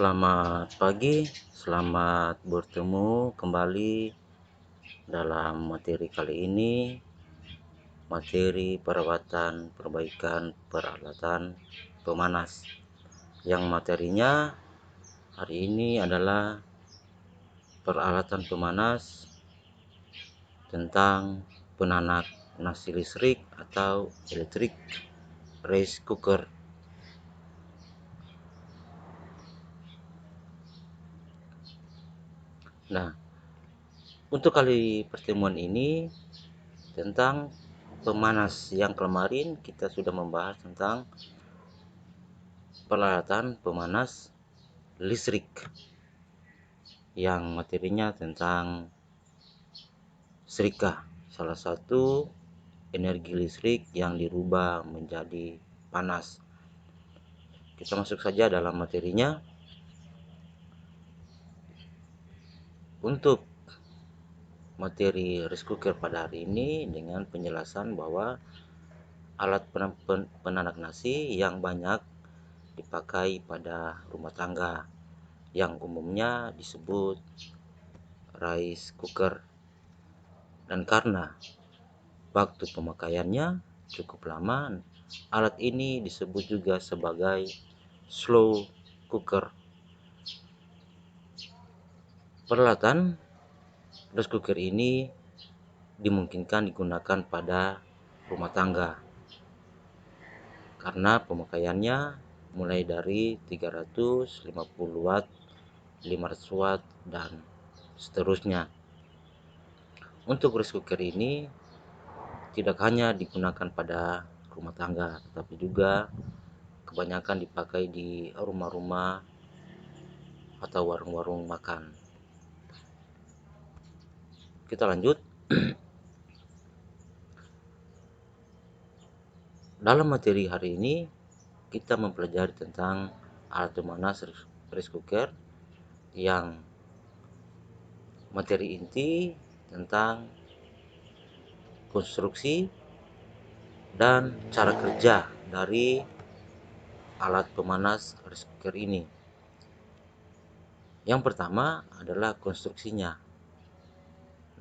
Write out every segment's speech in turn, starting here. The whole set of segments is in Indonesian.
Selamat pagi, selamat bertemu kembali dalam materi kali ini, materi perawatan perbaikan peralatan pemanas. Yang materinya hari ini adalah peralatan pemanas tentang penanak nasi listrik atau electric rice cooker. Nah, untuk kali pertemuan ini tentang pemanas. Yang kemarin kita sudah membahas tentang peralatan pemanas listrik yang materinya tentang serika, salah satu energi listrik yang dirubah menjadi panas. Kita masuk saja dalam materinya. Untuk materi rice cooker pada hari ini dengan penjelasan bahwa alat penanak nasi yang banyak dipakai pada rumah tangga yang umumnya disebut rice cooker, dan karena waktu pemakaiannya cukup lama, alat ini disebut juga sebagai slow cooker. Peralatan rice cooker ini dimungkinkan digunakan pada rumah tangga karena pemakaiannya mulai dari 350 watt, 500 watt, dan seterusnya. Untuk rice cooker ini tidak hanya digunakan pada rumah tangga, tetapi juga kebanyakan dipakai di rumah-rumah atau warung-warung makan. Kita lanjut. Dalam materi hari ini kita mempelajari tentang alat pemanas rice cooker yang materi inti tentang konstruksi dan cara kerja dari alat pemanas rice cooker ini. Yang pertama adalah konstruksinya.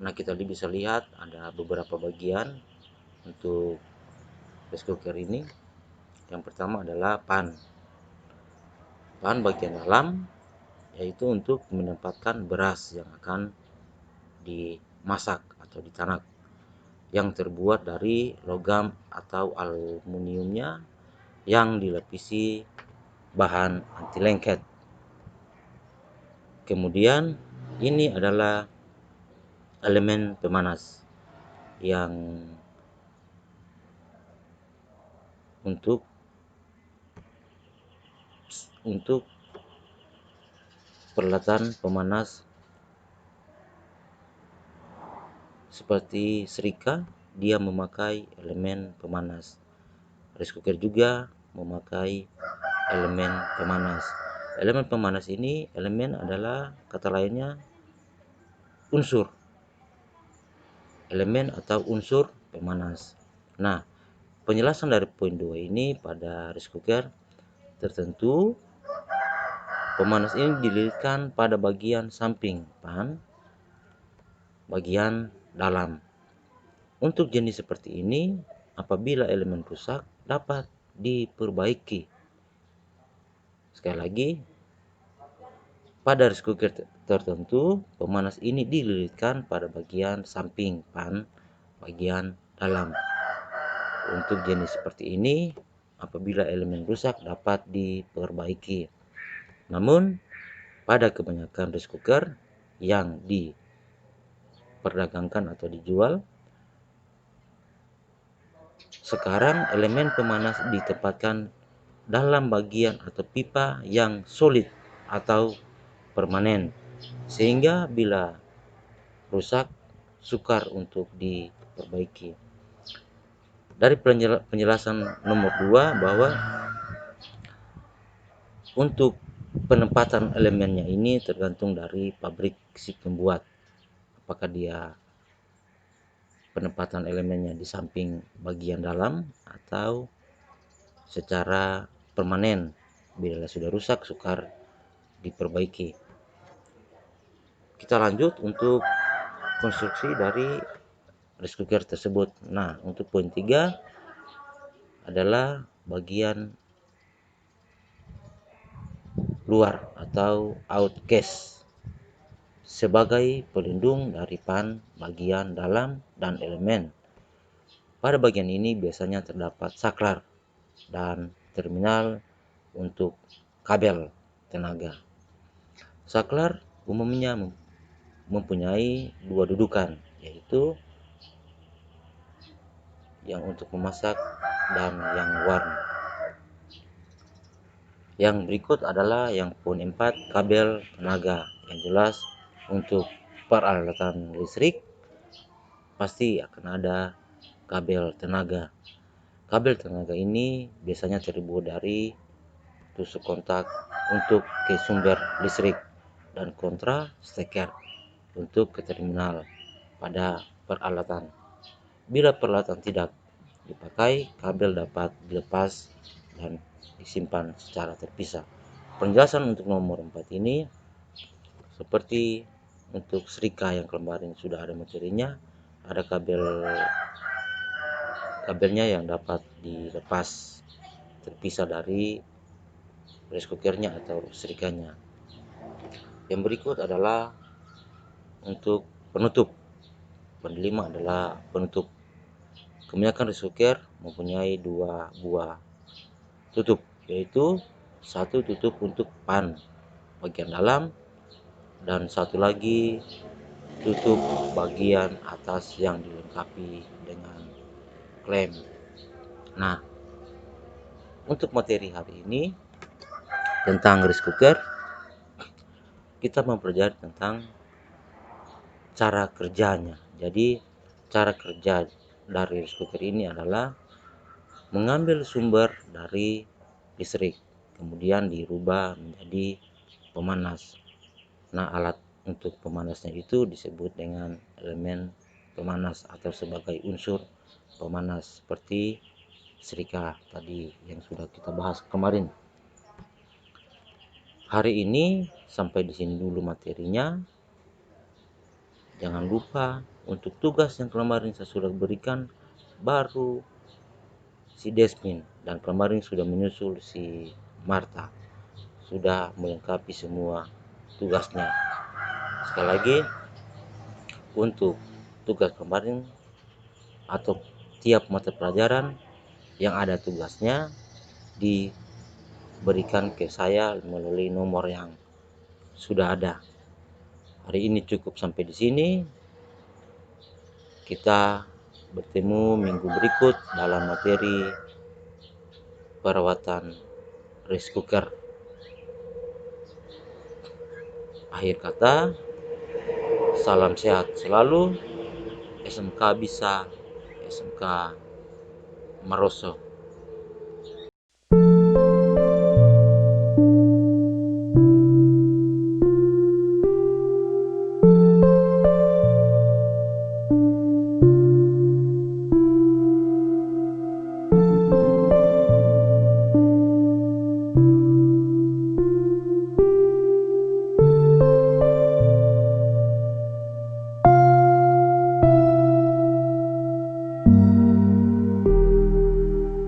Nah, kita bisa lihat ada beberapa bagian untuk rice cooker ini. Yang pertama adalah pan bagian dalam, yaitu untuk menempatkan beras yang akan dimasak atau ditanak, yang terbuat dari logam atau aluminiumnya yang dilapisi bahan anti lengket. Kemudian ini adalah elemen pemanas yang untuk peralatan pemanas seperti serika, dia memakai elemen pemanas. Rice cooker juga memakai elemen pemanas. Elemen pemanas ini, elemen adalah kata lainnya unsur. Elemen atau unsur pemanas. Nah, penjelasan dari poin 2 ini pada rice cooker tertentu pemanas ini dililitkan pada bagian samping pan, bagian dalam. Untuk jenis seperti ini, apabila elemen rusak dapat diperbaiki. Sekali lagi, pada rice cooker tertentu pemanas ini dililitkan pada bagian samping pan, bagian dalam. Untuk jenis seperti ini, apabila elemen rusak dapat diperbaiki. Namun, pada kebanyakan rice cooker yang diperdagangkan atau dijual, sekarang elemen pemanas ditempatkan dalam bagian atau pipa yang solid atau permanen, sehingga bila rusak sukar untuk diperbaiki. Dari penjelasan nomor 2 bahwa untuk penempatan elemennya ini tergantung dari pabrik si pembuat, apakah dia penempatan elemennya di samping bagian dalam atau secara permanen. Bila sudah rusak sukar diperbaiki. Kita lanjut untuk konstruksi dari rice cooker tersebut. Nah, untuk poin 3 adalah bagian luar atau outcase sebagai pelindung dari pan bagian dalam dan elemen. Pada bagian ini biasanya terdapat saklar dan terminal untuk kabel tenaga. Saklar umumnya mempunyai dua dudukan, yaitu yang untuk memasak dan yang warna. Yang berikut adalah yang poin 4, kabel tenaga. Yang jelas untuk peralatan listrik pasti akan ada kabel tenaga. Kabel tenaga ini biasanya terbuat dari tusuk kontak untuk ke sumber listrik dan kontra steker untuk ke terminal pada peralatan. Bila peralatan tidak dipakai, kabel dapat dilepas dan disimpan secara terpisah. Penjelasan untuk nomor 4 ini seperti untuk serika yang kemarin sudah ada materinya, ada kabelnya yang dapat dilepas terpisah dari rice cookernya atau serikanya. Yang berikut adalah untuk penutup. Poin 5 adalah penutup. Kebanyakan rice cooker mempunyai dua buah tutup, yaitu satu tutup untuk pan bagian dalam dan satu lagi tutup bagian atas yang dilengkapi dengan klem. Nah, untuk materi hari ini tentang rice cooker, kita mempelajari tentang cara kerjanya. Jadi cara kerja dari rice cooker ini adalah mengambil sumber dari listrik, kemudian dirubah menjadi pemanas. Nah, alat untuk pemanasnya itu disebut dengan elemen pemanas atau sebagai unsur pemanas seperti serika tadi yang sudah kita bahas kemarin. Hari ini sampai di sini dulu materinya. Jangan lupa untuk tugas yang kemarin saya sudah berikan, baru si Desmin dan kemarin sudah menyusul si Marta, sudah melengkapi semua tugasnya. Sekali lagi, untuk tugas kemarin atau tiap mata pelajaran yang ada tugasnya diberikan ke saya melalui nomor yang sudah ada. Hari ini cukup sampai di sini. Kita bertemu minggu berikut dalam materi perawatan rice cooker. Akhir kata, salam sehat selalu. SMK bisa, SMK Maroso.